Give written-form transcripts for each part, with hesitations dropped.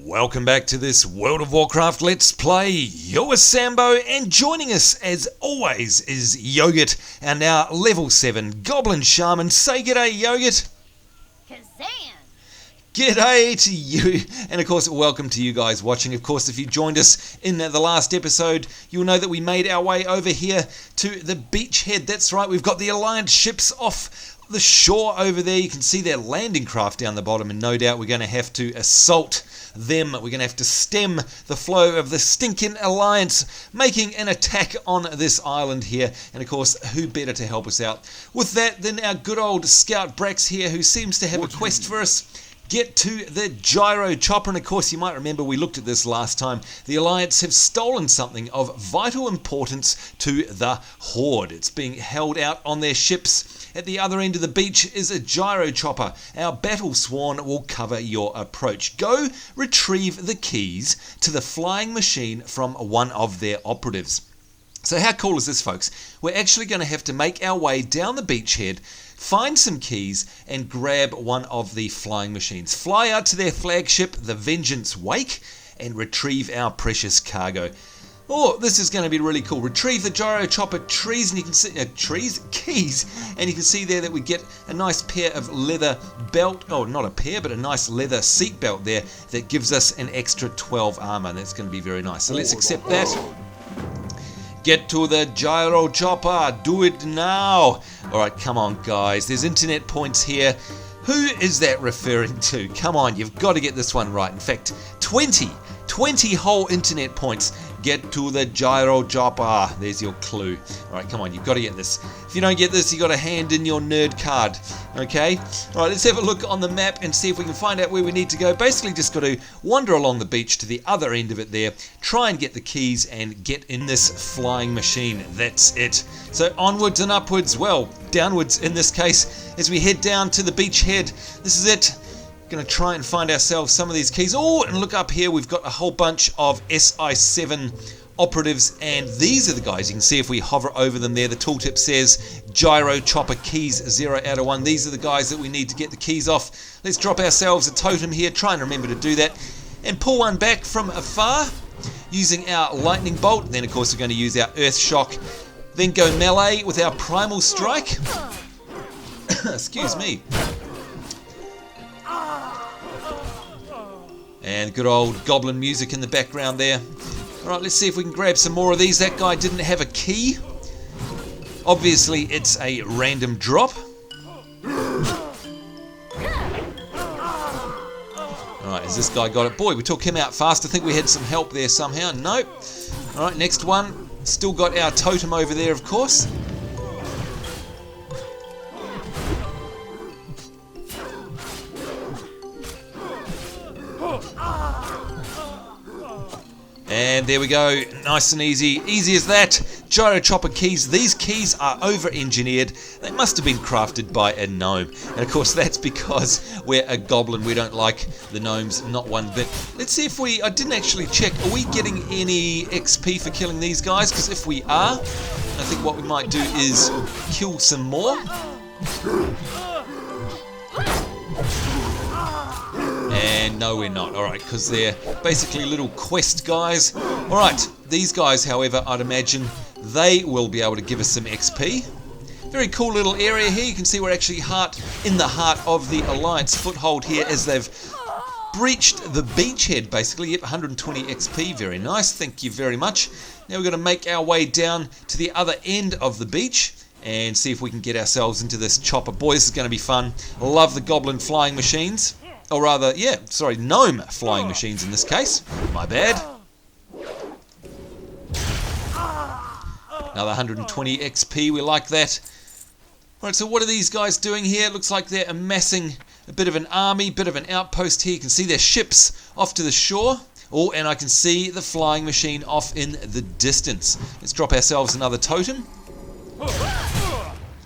Welcome back to this World of Warcraft Let's Play. You're Sambo, and joining us as always is Yogurt, our now level 7 Goblin Shaman. Say g'day, Yogurt. Kazan! G'day to you, and of course welcome to you guys watching. Of course, if you joined us in the last episode, you'll know that we made our way over here to the beachhead. That's right, we've got the Alliance ships off the shore over there. You can see their landing craft down the bottom, and no doubt we're going to have to assault them. We're going to have to stem the flow of the stinking Alliance making an attack on this island here. And of course, who better to help us out with that than our good old Scout Brax here, who seems to have a quest for us. Get to the Gyrochopper, and of course you might remember we looked at this last time. The Alliance have stolen something of vital importance to the Horde. It's being held out on their ships. At the other end of the beach is a Gyrochopper. Our battle sworn will cover your approach. Go retrieve the keys to the flying machine from one of their operatives. So how cool is this, folks? We're actually going to have to make our way down the beachhead, find some keys, and grab one of the flying machines. Fly out to their flagship, the Vengeance Wake, and retrieve our precious cargo. Oh, this is going to be really cool. Retrieve the Gyrochopper keys, and you can see there that we get a nice pair of leather belt. Oh, not a pair, but a nice leather seat belt there that gives us an extra 12 armor, and that's going to be very nice. So let's accept that. Get to the Gyrochopper. Do it now. Alright, come on, guys. There's internet points here. Who is that referring to? Come on, you've got to get this one right. In fact, 20 whole internet points. Get to the Gyrochopper. There's your clue. Alright, come on, you've got to get this. If you don't get this, you've got to hand in your nerd card. Okay? Alright, let's have a look on the map and see if we can find out where we need to go. Basically, just got to wander along the beach to the other end of it there, try and get the keys and get in this flying machine. That's it. So onwards and upwards, well, downwards in this case, as we head down to the beachhead. This is it. Going to try and find ourselves some of these keys. Oh, and look up here, we've got a whole bunch of SI7 operatives, and these are the guys. You can see if we hover over them there, the tooltip says Gyrochopper keys 0 out of 1. These are the guys that we need to get the keys off. Let's drop ourselves a totem here, try and remember to do that, and pull one back from afar using our lightning bolt. Then of course we're going to use our earth shock, then go melee with our primal strike. Excuse me. And good old goblin music in the background there. Alright, let's see if we can grab some more of these. That guy didn't have a key. Obviously, it's a random drop. Alright, has this guy got it? Boy, we took him out fast. I think we had some help there somehow. Nope. Alright, next one. Still got our totem over there, of course. And there we go, nice and easy. Easy as that. Gyrochopper keys. These keys are over-engineered. They must have been crafted by a gnome. And of course that's because we're a goblin. We don't like the gnomes, not one bit. Let's see if I didn't actually check. Are we getting any XP for killing these guys? Because if we are, I think what we might do is kill some more. And no, we're not. Alright, because they're basically little quest guys. Alright, these guys, however, I'd imagine they will be able to give us some XP. Very cool little area here. You can see we're actually in the heart of the Alliance foothold here as they've breached the beachhead, basically. Yep, 120 XP. Very nice. Thank you very much. Now we're going to make our way down to the other end of the beach and see if we can get ourselves into this chopper. Boy, this is going to be fun. I love the goblin flying machines. Or rather, yeah, sorry, gnome flying machines in this case. My bad. Another 120 XP, we like that. Alright, so what are these guys doing here? It looks like they're amassing a bit of an army, bit of an outpost here. You can see their ships off to the shore. Oh, and I can see the flying machine off in the distance. Let's drop ourselves another totem.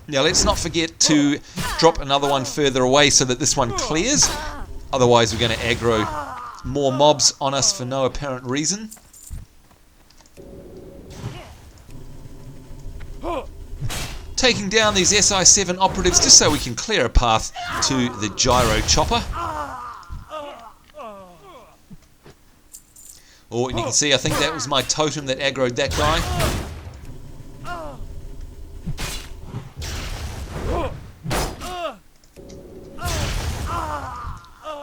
Now, let's not forget to drop another one further away so that this one clears. Otherwise, we're going to aggro more mobs on us for no apparent reason. Taking down these SI7 operatives just so we can clear a path to the Gyrochopper. Oh, and you can see, I think that was my totem that aggroed that guy.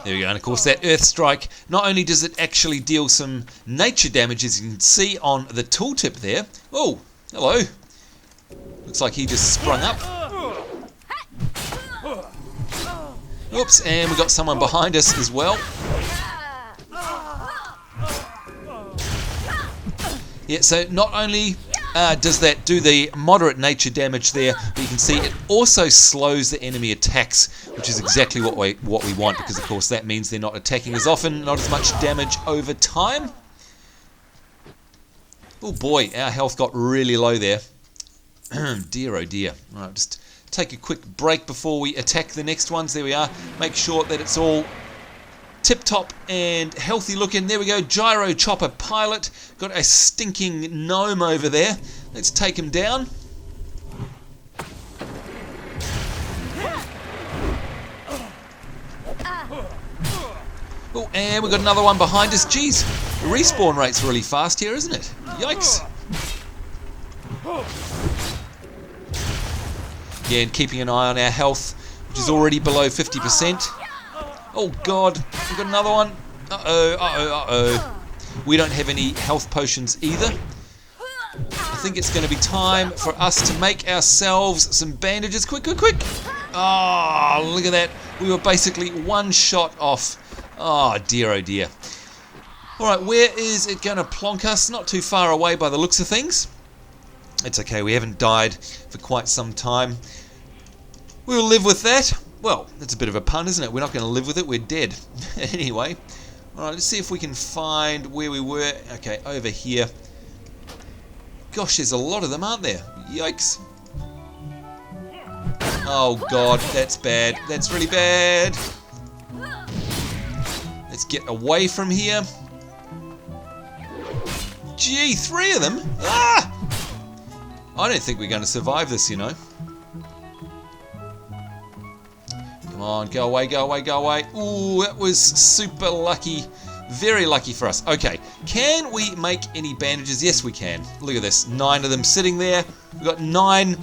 There we go, and of course that Earth Strike, not only does it actually deal some nature damage, as you can see on the tooltip there. Oh, hello. Looks like he just sprung up. Oops, and we got someone behind us as well. Yeah, so not only does that do the moderate nature damage there, but you can see it also slows the enemy attacks, which is exactly what we want, because of course that means they're not attacking as often, not as much damage over time. Oh boy, our health got really low there. Dear oh dear. Alright, just take a quick break before we attack the next ones. There we are. Make sure that it's all tip-top and healthy looking. There we go, Gyrochopper pilot. Got a stinking gnome over there. Let's take him down. Oh, and we've got another one behind us. Jeez, the respawn rate's really fast here, isn't it? Yikes. Yeah, and keeping an eye on our health, which is already below 50%. Oh god, we've got another one. Uh-oh. We don't have any health potions either. I think it's going to be time for us to make ourselves some bandages. Quick. Oh, look at that. We were basically one shot off. Oh dear, oh dear. Alright, where is it going to plonk us? Not too far away by the looks of things. It's okay, we haven't died for quite some time. We'll live with that. Well, that's a bit of a pun, isn't it? We're not going to live with it, we're dead. Anyway, alright, let's see if we can find where we were. Okay, over here. Gosh, there's a lot of them, aren't there? Yikes. Oh god, that's bad. That's really bad. Let's get away from here. Gee, 3 of them? Ah! I don't think we're going to survive this, you know. Come on, go away. Ooh, that was super lucky. Very lucky for us. Okay, can we make any bandages? Yes, we can. Look at this. 9 of them sitting there. We've got 9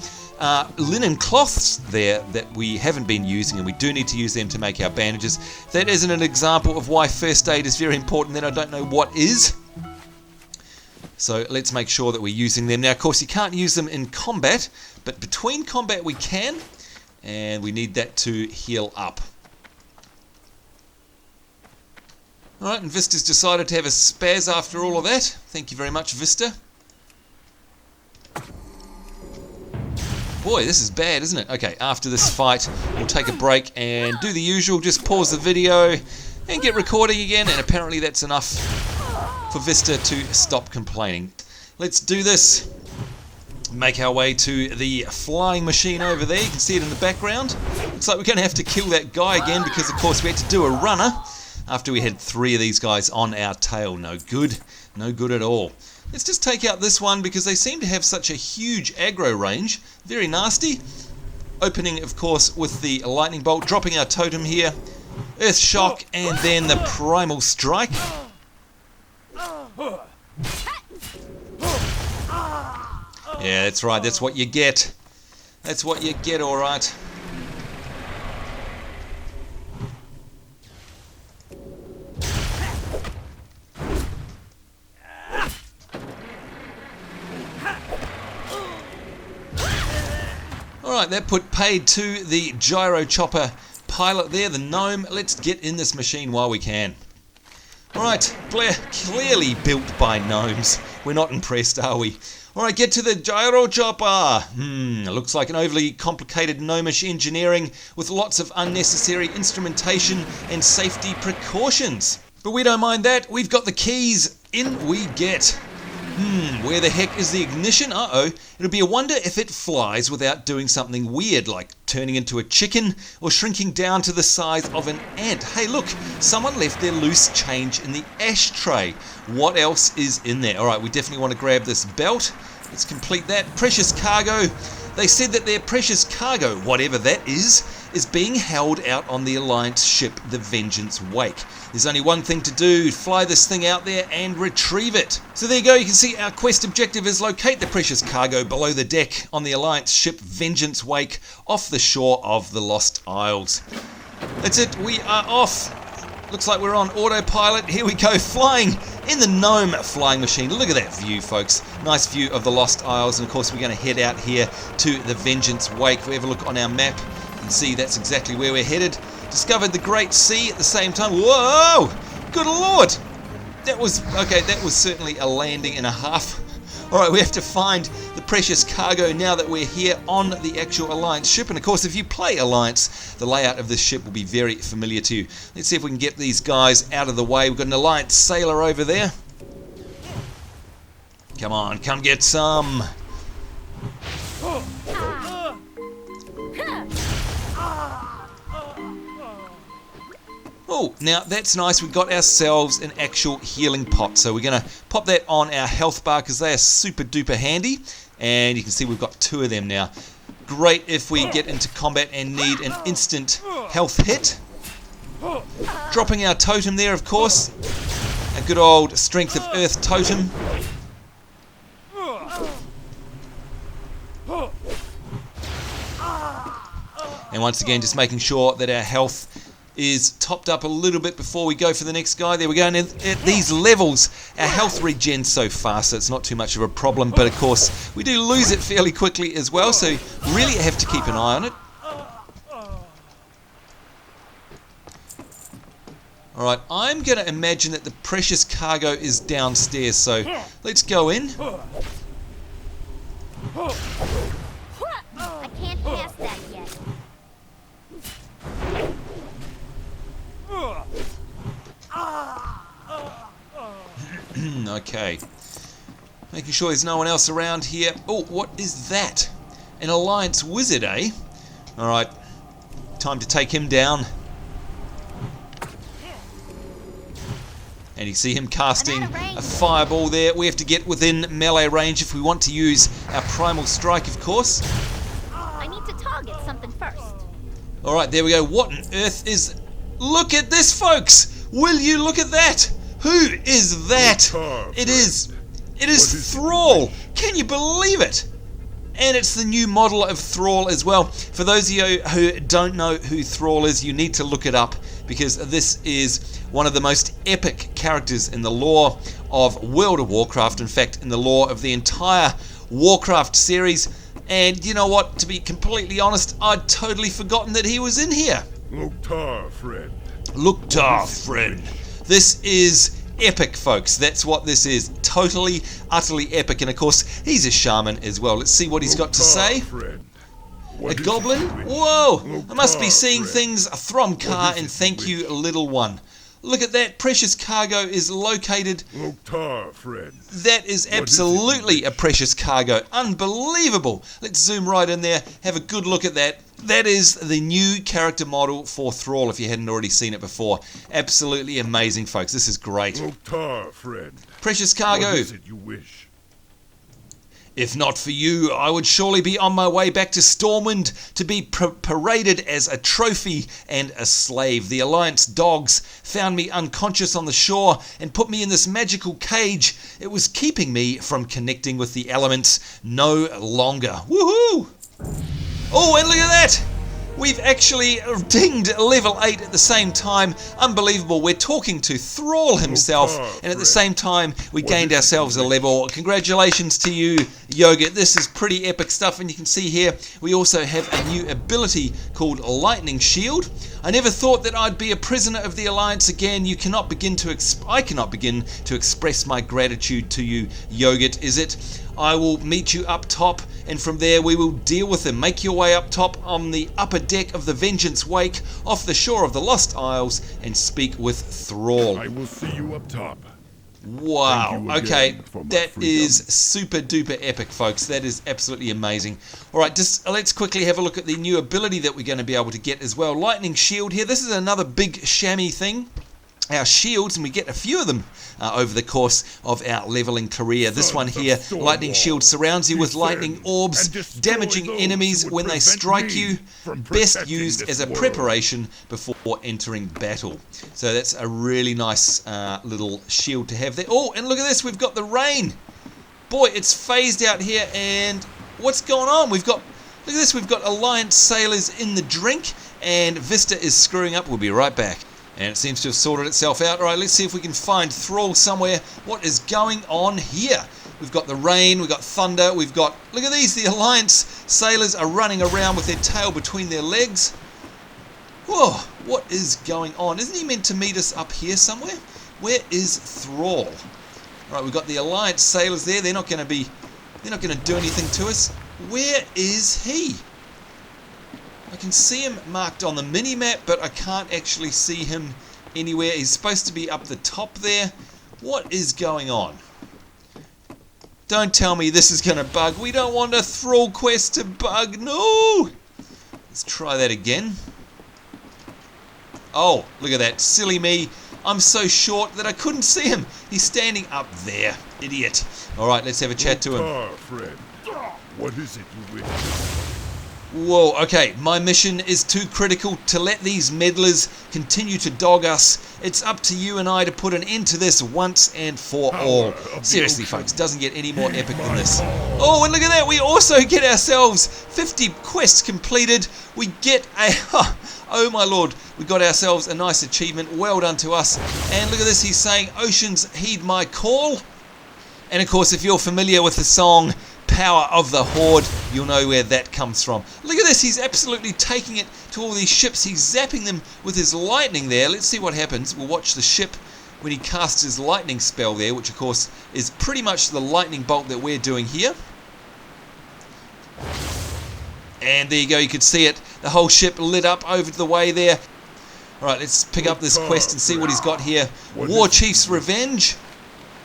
linen cloths there that we haven't been using, and we do need to use them to make our bandages. That isn't an example of why first aid is very important, then I don't know what is. So let's make sure that we're using them. Now, of course, you can't use them in combat, but between combat we can, and we need that to heal up. Alright, and Vista's decided to have a spaz after all of that. Thank you very much, Vista. Boy, this is bad, isn't it? Okay, after this fight, we'll take a break and do the usual, just pause the video and get recording again, and apparently that's enough for Vista to stop complaining. Let's do this. Make our way to the flying machine over there. You can see it in the background. Looks like we're going to have to kill that guy again because, of course, we had to do a runner after we had 3 of these guys on our tail. No good. No good at all. Let's just take out this one because they seem to have such a huge aggro range. Very nasty. Opening, of course, with the lightning bolt. Dropping our totem here. Earth shock and then the primal strike. Yeah, that's right. That's what you get. That's what you get, all right. Alright, that put paid to the Gyrochopper pilot there, the gnome. Let's get in this machine while we can. Alright, clearly built by gnomes. We're not impressed, are we? Alright, get to the Gyrochopper. Looks like an overly complicated gnomish engineering with lots of unnecessary instrumentation and safety precautions. But we don't mind that. We've got the keys. In we get. Where the heck is the ignition? Uh-oh. It'll be a wonder if it flies without doing something weird, like turning into a chicken or shrinking down to the size of an ant. Hey, look, someone left their loose change in the ashtray. What else is in there? Alright, we definitely want to grab this belt. Let's complete that. Precious cargo. They said that their precious cargo, whatever that is is being held out on the Alliance ship, the Vengeance Wake. There's only one thing to do, fly this thing out there and retrieve it. So there you go, you can see our quest objective is locate the precious cargo below the deck on the Alliance ship Vengeance Wake off the shore of the Lost Isles. That's it, we are off. Looks like we're on autopilot. Here we go, flying in the Gnome flying machine. Look at that view, folks. Nice view of the Lost Isles. And of course, we're going to head out here to the Vengeance Wake. If we have a look on our map, you can see that's exactly where we're headed. Discovered the Great Sea at the same time. Whoa! Good Lord! That was certainly a landing and a half. Alright, we have to find the precious cargo now that we're here on the actual Alliance ship. And of course, if you play Alliance, the layout of this ship will be very familiar to you. Let's see if we can get these guys out of the way. We've got an Alliance sailor over there. Come on, come get some. Oh, now that's nice. We've got ourselves an actual healing pot. So we're going to pop that on our health bar because they are super duper handy. And you can see we've got 2 of them now. Great if we get into combat and need an instant health hit. Dropping our totem there, of course. A good old Strength of Earth totem. And once again, just making sure that our health is topped up a little bit before we go for the next guy. There we go. And at these levels, our health regens so fast, so it's not too much of a problem. But of course, we do lose it fairly quickly as well, so really have to keep an eye on it. Alright, I'm going to imagine that the precious cargo is downstairs, so let's go in. I can't pass that yet. Okay. Making sure there's no one else around here. Oh, what is that? An Alliance wizard, eh? Alright. Time to take him down. And you see him casting a fireball there. We have to get within melee range if we want to use our primal strike, of course. I need to target something first. Alright, there we go. What on earth is... Look at this, folks! Will you look at that? Who is that? It is Thrall. Can you believe it? And it's the new model of Thrall as well. For those of you who don't know who Thrall is, you need to look it up because this is one of the most epic characters in the lore of World of Warcraft. In fact, in the lore of the entire Warcraft series. And you know what? To be completely honest, I'd totally forgotten that he was in here. Loktar, friend. Loktar, friend. This is epic, folks. That's what this is. Totally, utterly epic. And of course, he's a shaman as well. Let's see what he's got to say. A goblin? Whoa! I must be seeing things. Thromkar, and thank you, little one. Look at that. Precious cargo is located. Loktar, friend. That is absolutely a precious cargo. Unbelievable. Let's zoom right in there. Have a good look at that. That is the new character model for Thrall, if you hadn't already seen it before. Absolutely amazing, folks. This is great. Loktar, friend. Precious cargo. What is it you wish? If not for you, I would surely be on my way back to Stormwind to be paraded as a trophy and a slave. The Alliance dogs found me unconscious on the shore and put me in this magical cage. It was keeping me from connecting with the elements no longer. Woohoo! Oh, and look at that! We've actually dinged level 8 at the same time. Unbelievable. We're talking to Thrall himself, and at the same time, we gained ourselves a level. Congratulations to you, Yogurt. This is pretty epic stuff, and you can see here, we also have a new ability called Lightning Shield. I never thought that I'd be a prisoner of the Alliance again. I cannot begin to express my gratitude to you, Yogurt, is it? I will meet you up top, and from there we will deal with them. Make your way up top on the upper deck of the Vengeance Wake, off the shore of the Lost Isles, and speak with Thrall. I will see you up top. Wow, okay, that is super duper epic, folks. That is absolutely amazing. Alright, just let's quickly have a look at the new ability that we're going to be able to get as well. Lightning Shield here. This is another big chamois thing. our shields, and we get a few of them over the course of our leveling career. This one here, lightning shield, surrounds you with lightning orbs, damaging enemies when they strike you, best used as a preparation before entering battle. So that's a really nice little shield to have there. Oh, and look at this, we've got the rain. Boy, it's phased out here, and what's going on? Look at this, we've got Alliance sailors in the drink, and Vista is screwing up. We'll be right back. And it seems to have sorted itself out. All right, let's see if we can find Thrall somewhere. What is going on here? We've got the rain, we've got thunder, we've got... Look at these, the Alliance sailors are running around with their tail between their legs. Whoa, what is going on? Isn't he meant to meet us up here somewhere? Where is Thrall? All right, we've got the Alliance sailors there. They're not going to do anything to us. Where is he? I can see him marked on the mini-map, but I can't actually see him anywhere. He's supposed to be up the top there. What is going on? Don't tell me this is going to bug. We don't want a Thrall quest to bug. No! Let's try that again. Oh, look at that. Silly me. I'm so short that I couldn't see him. He's standing up there. Idiot. Alright, let's have a chat to him. Friend. What is it you wish? Whoa, okay, my mission is too critical to let these meddlers continue to dog us. It's up to you and I to put an end to this once and for all. Seriously, folks, doesn't get any more epic than this. Oh, and look at that, we also get ourselves 50 quests completed. We get a... Oh my lord, we got ourselves a nice achievement. Well done to us. And look at this, he's saying, "Oceans, heed my call." And of course, if you're familiar with the song Power of the Horde, you'll know where that comes from. Look at this, he's absolutely taking it to all these ships. He's zapping them with his lightning there. Let's see what happens. We'll watch the ship when he casts his lightning spell there, which of course is pretty much the lightning bolt that we're doing here. And there you go, you could see it. The whole ship lit up over to the way there. Alright, let's pick up this quest and see what he's got here. War Chief's Revenge.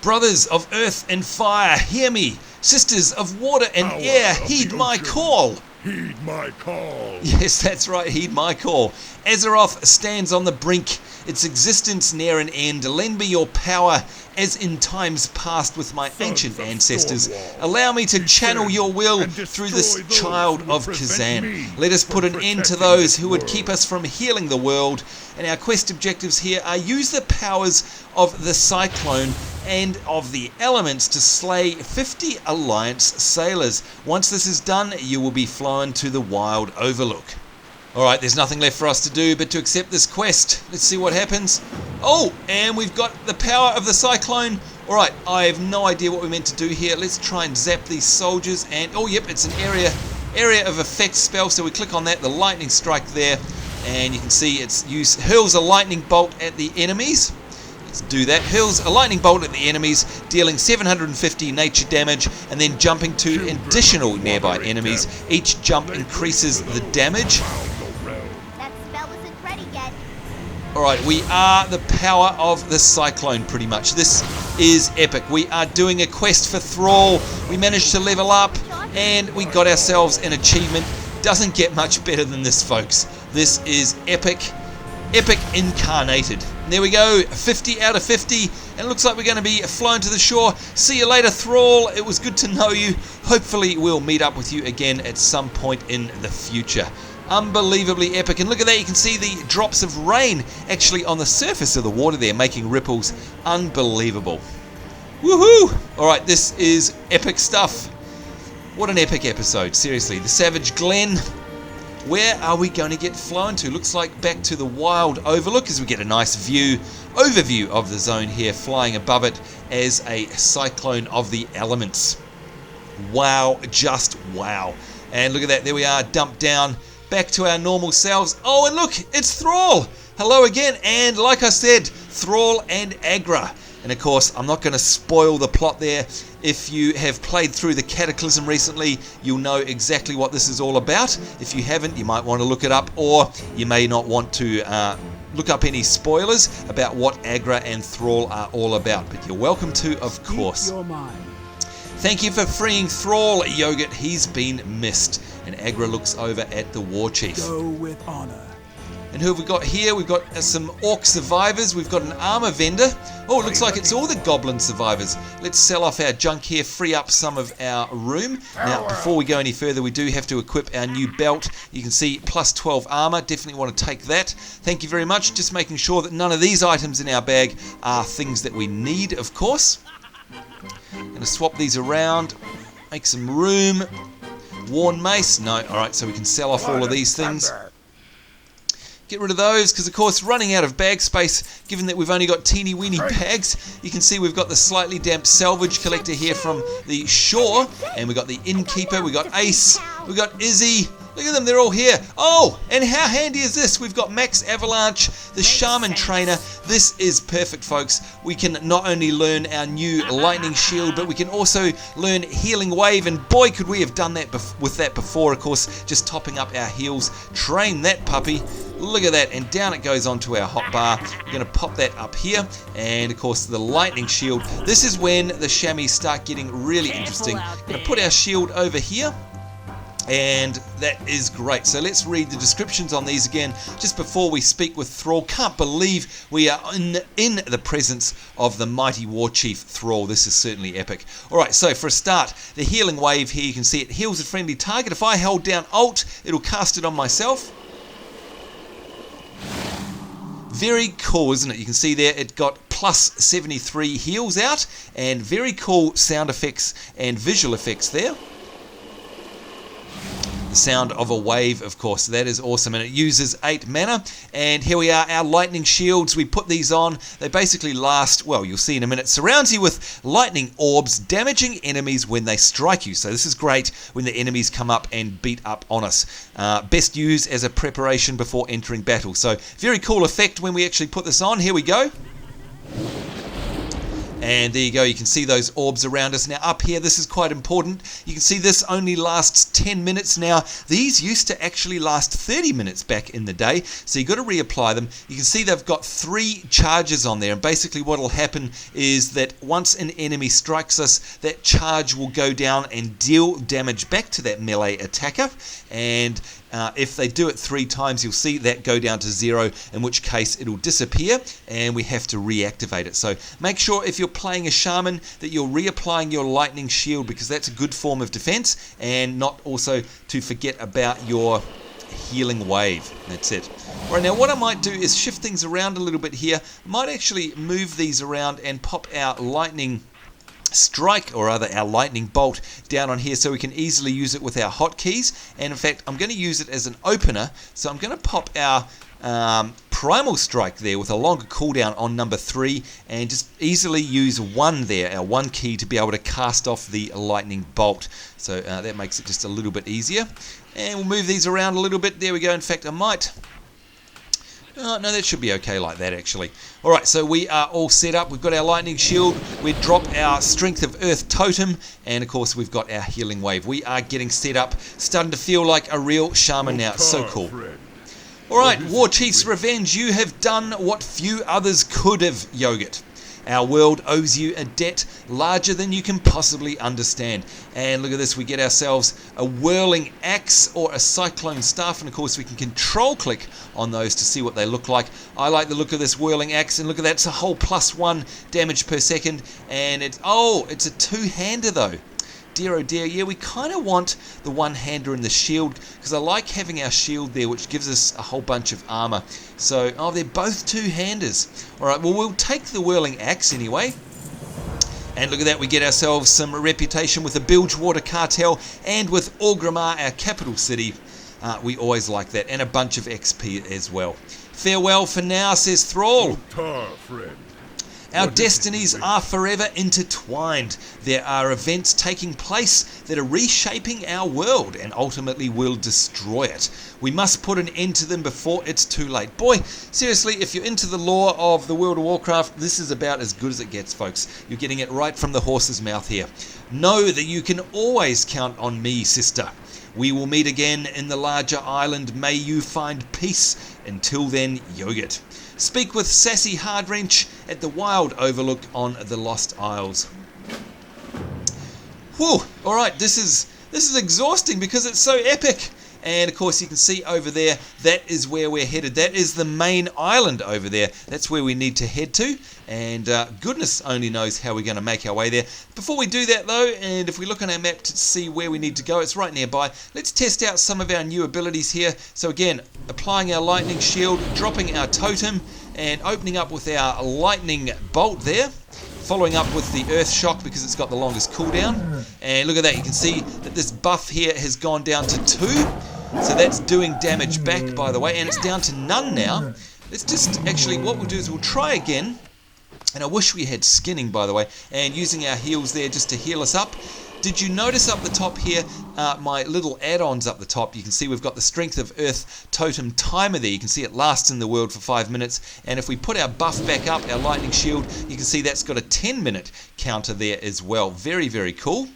Brothers of earth and fire, hear me. Sisters of water and air, heed my call. Heed my call. Yes, that's right, heed my call. Azeroth stands on the brink, its existence near an end. Lend me your power, as in times past with my ancient ancestors. Allow me to channel your will through this child of Kazan. Let us put an end to those who would keep us from healing the world. And our quest objectives here are: use the powers of the cyclone and of the elements to slay 50 Alliance sailors. Once this is done, you will be flown to the Wild Overlook. Alright, there's nothing left for us to do but to accept this quest. Let's see what happens. Oh, and we've got the power of the cyclone. Alright, I have no idea what we're meant to do here. Let's try and zap these soldiers. And, oh yep, it's an area of effect spell. So we click on that, the lightning strike there. And you can see it's hurls a lightning bolt at the enemies. Let's do that. Hurls a lightning bolt at the enemies, dealing 750 nature damage, and then jumping to additional nearby enemies. Each jump increases the damage. That spell isn't ready yet. Alright, we are the power of the cyclone pretty much. This is epic. We are doing a quest for Thrall. We managed to level up, and we got ourselves an achievement. Doesn't get much better than this, folks. This is epic. Epic incarnated. And there we go, 50 out of 50, and it looks like we're going to be flown to the shore. See you later, Thrall. It was good to know you. Hopefully we'll meet up with you again at some point in the future. Unbelievably epic. And look at that, you can see the drops of rain actually on the surface of the water there, making ripples. Unbelievable. Woohoo! Alright, this is epic stuff. What an epic episode, seriously. The Savage Glen. Where are we going to get flown to? Looks like back to the Wild Overlook, as we get a nice overview of the zone here, flying above it as a cyclone of the elements. Wow, just wow. And look at that, there we are, dumped down, back to our normal selves. Oh, and look, it's Thrall. Hello again, and like I said, Thrall and Agra. And of course, I'm not going to spoil the plot there. If you have played through the Cataclysm recently, you'll know exactly what this is all about. If you haven't, you might want to look it up, or you may not want to look up any spoilers about what Agra and Thrall are all about. But you're welcome to, of course. Thank you for freeing Thrall, Yogurt. He's been missed. And Agra looks over at the War Chief. Go with honor. And who have we got here? We've got some orc survivors. We've got an armor vendor. Oh, it looks like it's all the goblin survivors. Let's sell off our junk here, free up some of our room. Now, before we go any further, we do have to equip our new belt. You can see plus 12 armor. Definitely want to take that. Thank you very much. Just making sure that none of these items in our bag are things that we need, of course. Going to swap these around. Make some room. Worn mace. No. Alright, so we can sell off all of these things. Get rid of those, because of course running out of bag space, given that we've only got teeny weeny bags. You can see we've got the slightly damp salvage collector here from the shore, and we've got the innkeeper, we've got Ace, we've got Izzy. Look at them, they're all here. Oh, and how handy is this? We've got Max Avalanche, the Shaman Trainer. This is perfect, folks. We can not only learn our new Lightning Shield, but we can also learn Healing Wave. And boy, could we have done that with that before, of course, just topping up our heals. Train that puppy. Look at that, and down it goes onto our hotbar. We're going to pop that up here, and of course the Lightning Shield. This is when the chamois start getting really interesting. Going to put our shield over here. And that is great. So let's read the descriptions on these again just before we speak with Thrall. Can't believe we are in the presence of the mighty war chief Thrall. This is certainly epic. Alright, so for a start, the healing wave here, you can see it heals a friendly target. If I held down Alt, it'll cast it on myself. Very cool, isn't it? You can see there it got plus 73 heals out, and very cool sound effects and visual effects there. Sound of a wave, of course. That is awesome, and it uses 8 mana. And here we are, our lightning shields. We put these on. They basically last, well, you'll see in a minute, surrounds you with lightning orbs, damaging enemies when they strike you. So this is great when the enemies come up and beat up on us. Best used as a preparation before entering battle. So very cool effect when we actually put this on. Here we go. And there you go, you can see those orbs around us. Now up here, this is quite important. You can see this only lasts 10 minutes now. These used to actually last 30 minutes back in the day, so you've got to reapply them. You can see they've got 3 charges on there, and basically what will happen is that once an enemy strikes us, that charge will go down and deal damage back to that melee attacker, and if they do it 3 times, you'll see that go down to 0, in which case it'll disappear and we have to reactivate it. So make sure if you're playing a shaman that you're reapplying your lightning shield, because that's a good form of defense, and not also to forget about your healing wave. That's it. Alright, now what I might do is shift things around a little bit here. I might actually move these around and pop our lightning strike, or rather our lightning bolt, down on here so we can easily use it with our hotkeys. And in fact, I'm going to use it as an opener, so I'm going to pop our primal strike there with a longer cooldown on number 3, and just easily use 1 there, our 1 key, to be able to cast off the lightning bolt. So that makes it just a little bit easier. And we'll move these around a little bit. There we go. In fact, I might... Oh, no, that should be okay like that, actually. Alright, so we are all set up. We've got our lightning shield. We drop our strength of earth totem. And, of course, we've got our healing wave. We are getting set up. Starting to feel like a real shaman now. It's so cool. Alright, War Chief's Revenge. You have done what few others could have, Yogurt. Our world owes you a debt larger than you can possibly understand. And look at this, we get ourselves a whirling axe or a cyclone staff, and of course we can control click on those to see what they look like. I like the look of this whirling axe, and look at that, it's a whole +1 damage per second, and it's a 2-hander though. Dear oh dear, yeah, we kind of want the 1-hander in the shield, because I like having our shield there, which gives us a whole bunch of armor. So, oh, they're both 2-handers. Alright, well, we'll take the whirling axe anyway. And look at that, we get ourselves some reputation with the Bilgewater Cartel and with Orgrimmar, our capital city. We always like that, and a bunch of XP as well. Farewell for now, says Thrall. Friend. Our destinies are forever intertwined. There are events taking place that are reshaping our world and ultimately will destroy it. We must put an end to them before it's too late. Boy, seriously, if you're into the lore of the World of Warcraft, this is about as good as it gets, folks. You're getting it right from the horse's mouth here. Know that you can always count on me, sister. We will meet again in the larger island. May you find peace. Until then, Yogurt. Speak with Sassy Hardwrench at the Wild Overlook on the Lost Isles. Whew! Alright, this is exhausting because it's so epic. And of course you can see over there, that is where we're headed. That is the main island over there. That's where we need to head to, and goodness only knows how we're going to make our way there. Before we do that though, and if we look on our map to see where we need to go, it's right nearby. Let's test out some of our new abilities here. So again, applying our lightning shield, dropping our totem, and opening up with our lightning bolt there. Following up with the earth shock because it's got the longest cooldown. And look at that, you can see that this buff here has gone down to 2. So that's doing damage back, by the way, and it's down to none now. Let's just, actually, what we'll do is we'll try again. And I wish we had skinning, by the way, and using our heals there just to heal us up. Did you notice up the top here, my little add-ons up the top? You can see we've got the Strength of Earth totem timer there. You can see it lasts in the world for 5 minutes. And if we put our buff back up, our lightning shield, you can see that's got a 10-minute counter there as well. Very, very cool.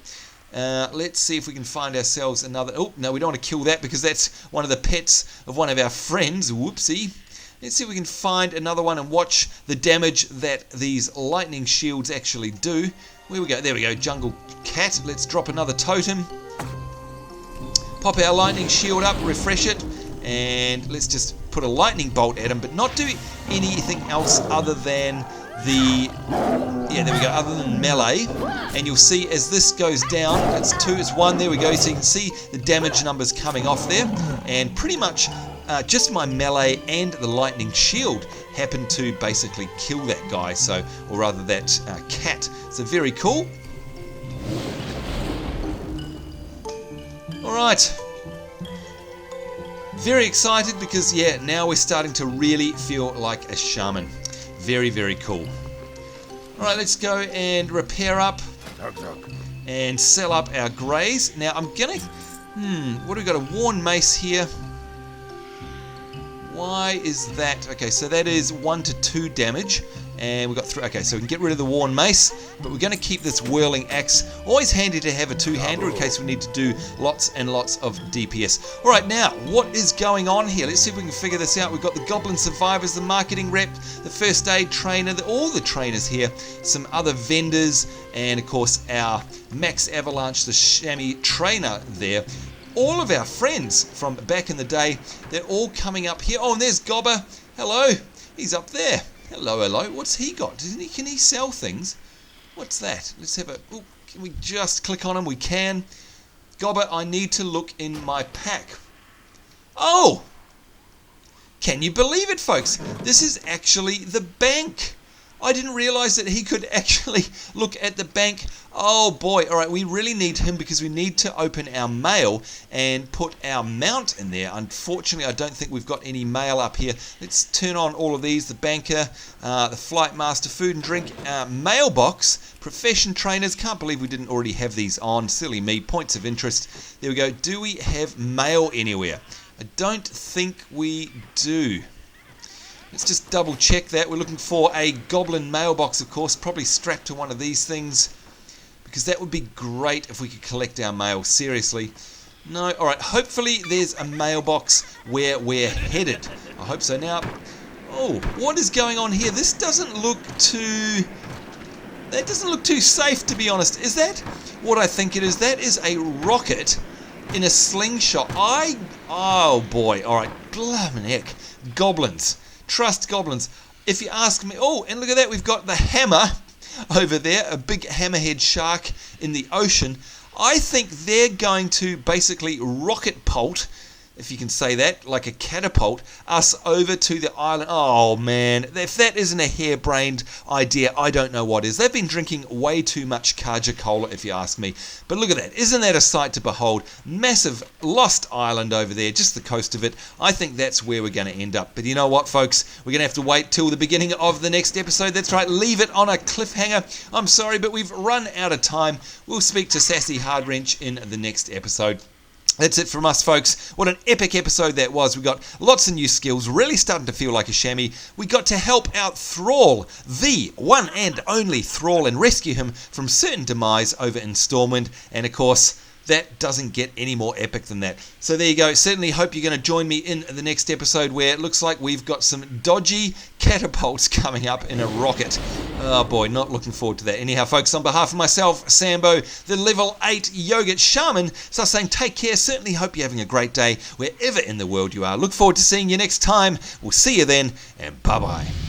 Let's see if we can find ourselves another... Oh, no, we don't want to kill that because that's one of the pets of one of our friends. Whoopsie. Let's see if we can find another one and watch the damage that these lightning shields actually do. Where we go? There we go, jungle cat. Let's drop another totem. Pop our lightning shield up, refresh it, and let's just put a lightning bolt at him, but not do anything else other than the... Yeah, there we go, other than melee. And you'll see as this goes down, it's 2, it's 1, there we go. So you can see the damage numbers coming off there. And pretty much just my melee and the lightning shield happened to basically kill that guy, so, or rather that cat. So very cool. Alright. Very excited because, yeah, now we're starting to really feel like a shaman. Very, very cool. Alright, let's go and repair up and sell up our greys. Now I'm gonna... what do we got? A worn mace here. Why is that? Okay, so that is 1 to 2 damage. And we've got 3. Okay, so we can get rid of the worn mace, but we're going to keep this whirling axe. Always handy to have a 2-hander in case we need to do lots and lots of DPS. Alright, now, what is going on here? Let's see if we can figure this out. We've got the Goblin Survivors, the marketing rep, the first aid trainer, all the trainers here, some other vendors, and of course our Max Avalanche, the chamois trainer there. All of our friends from back in the day, they're all coming up here. Oh, and there's Gobber. Hello. He's up there. Hello, hello. What's he got? Can he sell things? What's that? Let's have a... Oh, can we just click on him? We can. Gobber, I need to look in my pack. Oh! Can you believe it, folks? This is actually the bank. I didn't realize that he could actually look at the bank. Oh boy, alright, we really need him because we need to open our mail and put our mount in there. Unfortunately, I don't think we've got any mail up here. Let's turn on all of these. The banker, the flight master, food and drink, mailbox, profession trainers. Can't believe we didn't already have these on. Silly me. Points of interest. There we go. Do we have mail anywhere? I don't think we do. Let's just double check that. We're looking for a goblin mailbox, of course, probably strapped to one of these things, because that would be great if we could collect our mail. Seriously. No, alright, hopefully there's a mailbox where we're headed. I hope so. Now, oh, what is going on here? This doesn't look too... That doesn't look too safe, to be honest. Is that what I think it is? That is a rocket in a slingshot. Oh boy, alright, blimmin' heck. Goblins. Trust goblins. If you ask me... Oh, and look at that. We've got the hammer over there. A big hammerhead shark in the ocean. I think they're going to basically rocket pult, if you can say that, like a catapult, us over to the island. Oh, man. If that isn't a harebrained idea, I don't know what is. They've been drinking way too much Kaja Cola, if you ask me. But look at that. Isn't that a sight to behold? Massive lost island over there, just the coast of it. I think that's where we're going to end up. But you know what, folks? We're going to have to wait till the beginning of the next episode. That's right. Leave it on a cliffhanger. I'm sorry, but we've run out of time. We'll speak to Sassy Hardwrench in the next episode. That's it from us, folks. What an epic episode that was. We got lots of new skills, really starting to feel like a chamois. We got to help out Thrall, the one and only Thrall, and rescue him from certain demise over in Stormwind. And of course, that doesn't get any more epic than that. So there you go. Certainly hope you're going to join me in the next episode, where it looks like we've got some dodgy catapults coming up in a rocket. Oh boy, not looking forward to that. Anyhow, folks, on behalf of myself, Sambo, the level 8 Yogurt Shaman, so saying take care. Certainly hope you're having a great day wherever in the world you are. Look forward to seeing you next time. We'll see you then, and bye-bye.